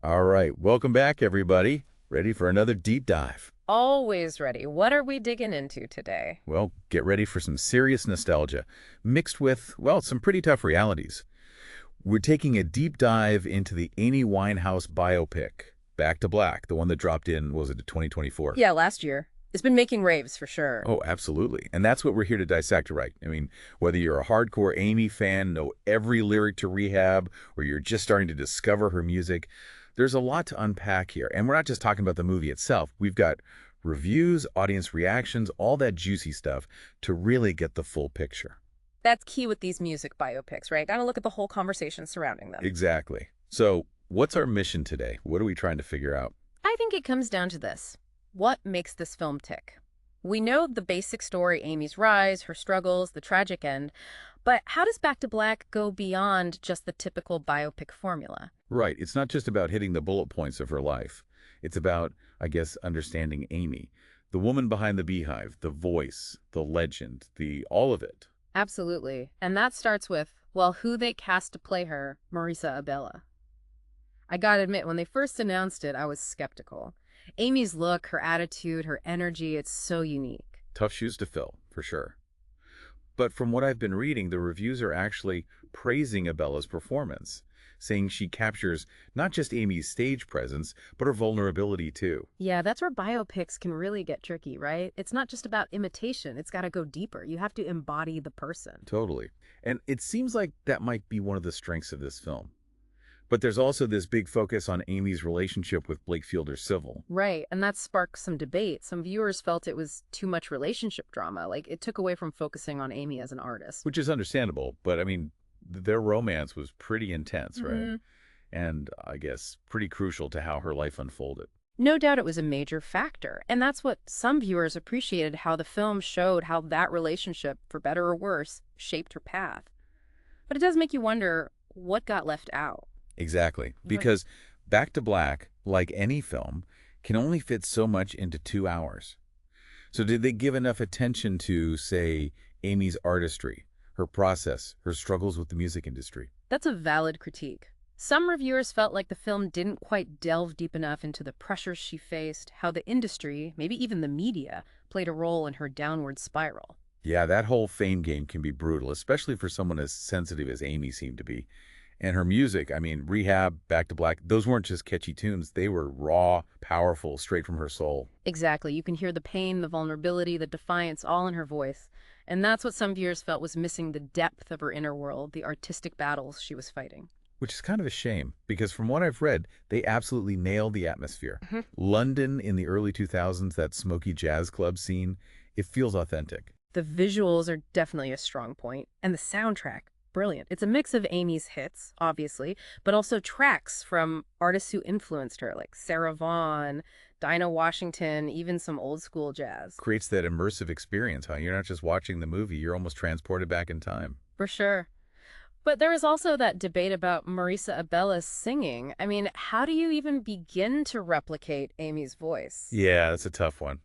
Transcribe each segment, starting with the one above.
All right, welcome back, everybody. Ready for another deep dive? Always ready. What are we digging into today? Well, get ready for some serious nostalgia, mixed with, well, some pretty tough realities. We're taking a deep dive into the Amy Winehouse biopic, Back to Black, the one that dropped in, what was it, 2024? Yeah, last year. It's been making raves for sure. Oh, absolutely. And that's what we're here to dissect, right? I mean, whether you're a hardcore Amy fan, know every lyric to Rehab, or you're just starting to discover her music, there's a lot to unpack here. And we're not just talking about the movie itself. We've got reviews, audience reactions, all that juicy stuff to really get the full picture. That's key with these music biopics, right? Gotta look at the whole conversation surrounding them. Exactly. So what's our mission today? What are we trying to figure out? I think it comes down to this. What makes this film tick? We know the basic story, Amy's rise, her struggles, the tragic end, but how does Back to Black go beyond just the typical biopic formula? Right. It's not just about hitting the bullet points of her life. It's about, I guess, understanding Amy, the woman behind the beehive, the voice, the legend, the all of it. Absolutely. And that starts with, well, who they cast to play her, Marisa Abela. I gotta admit, when they first announced it, I was skeptical. Amy's look, her attitude, her energy, it's so unique. Tough shoes to fill, for sure. But from what I've been reading, the reviews are actually praising Abella's performance, saying she captures not just Amy's stage presence, but her vulnerability too. Yeah, that's where biopics can really get tricky, right? It's not just about imitation, it's gotta go deeper. You have to embody the person. Totally. And it seems like that might be one of the strengths of this film. But there's also this big focus on Amy's relationship with Blake Fielder's Civil, Right, and that sparked some debate. Some viewers felt it was too much relationship drama, like it took away from focusing on Amy as an artist. which is understandable, but I mean, their romance was pretty intense, right? hmm And I guess pretty crucial to how her life unfolded. No doubt it was a major factor, and that's what some viewers appreciated, how the film showed how that relationship, for better or worse, shaped her path. But it does make you wonder what got left out. Exactly. Right. Because Back to Black, like any film, can only fit so much into 2 hours. So did they give enough attention to, say, Amy's artistry, her process, her struggles with the music industry? That's a valid critique. Some reviewers felt like the film didn't quite delve deep enough into the pressures she faced, how the industry, maybe even the media, played a role in her downward spiral. Yeah, that whole fame game can be brutal, especially for someone as sensitive as Amy seemed to be. And her music, I mean, Rehab, Back to Black, those weren't just catchy tunes. They were raw, powerful, straight from her soul. Exactly. You can hear the pain, the vulnerability, the defiance all in her voice. And that's what some viewers felt was missing the depth of her inner world, the artistic battles she was fighting. Which is kind of a shame, because from what I've read, they absolutely nailed the atmosphere. Mhm. London in the early 2000s, that smoky jazz club scene, it feels authentic. The visuals are definitely a strong point, and the soundtrack, brilliant. It's a mix of Amy's hits, obviously, but also tracks from artists who influenced her, like Sarah Vaughan, Dinah Washington, even some old school jazz. Creates that immersive experience, huh? You're not just watching the movie, you're almost transported back in time. For sure. But there was also that debate about Marisa Abela's singing. I mean, how do you even begin to replicate Amy's voice? Yeah, that's a tough one.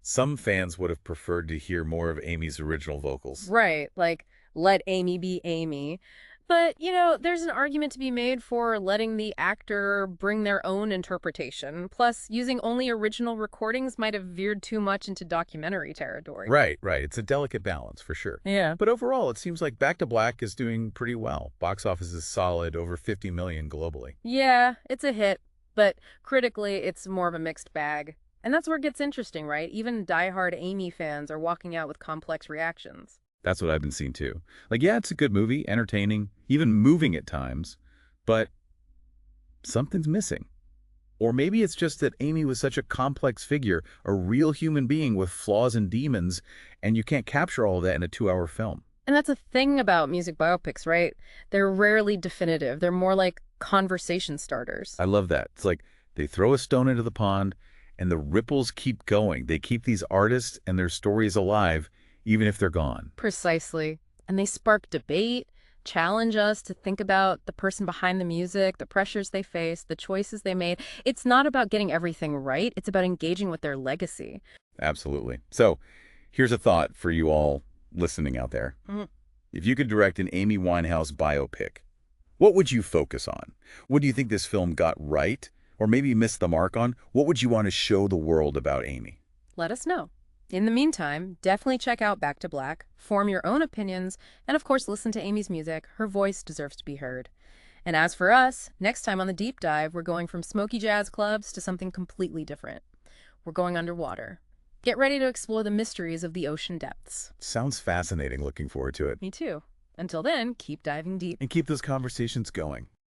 Some fans would have preferred to hear more of Amy's original vocals. Right, like, let Amy be Amy. But, there's an argument to be made for letting the actor bring their own interpretation. Plus, using only original recordings might have veered too much into documentary territory. Right, right. It's a delicate balance, for sure. Yeah. But overall, it seems like Back to Black is doing pretty well. Box office is solid, over 50 million globally. Yeah, it's a hit, but critically, it's more of a mixed bag. And that's where it gets interesting, right? Even diehard Amy fans are walking out with complex reactions. That's what I've been seeing too. Like, yeah, it's a good movie, entertaining, even moving at times, but something's missing. Or maybe it's just that Amy was such a complex figure, a real human being with flaws and demons, and you can't capture all of that in a 2-hour film. And that's a thing about music biopics, right? They're rarely definitive. They're more like conversation starters. I love that. It's like they throw a stone into the pond, and the ripples keep going. They keep these artists and their stories alive, even if they're gone. Precisely. And they spark debate, challenge us to think about the person behind the music, the pressures they face, the choices they made. It's not about getting everything right. It's about engaging with their legacy. Absolutely. So here's a thought for you all listening out there. Mhm. If you could direct an Amy Winehouse biopic, What would you focus on? What do you think this film got right, or maybe missed the mark on? What would you want to show the world about Amy? Let us know. In the meantime, definitely check out Back to Black, form your own opinions, and of course listen to Amy's music. Her voice deserves to be heard. And as for us, next time on the deep dive, we're going from smoky jazz clubs to something completely different. We're going underwater. Get ready to explore the mysteries of the ocean depths. Sounds fascinating. Looking forward to it. Me too. Until then, keep diving deep. And keep those conversations going.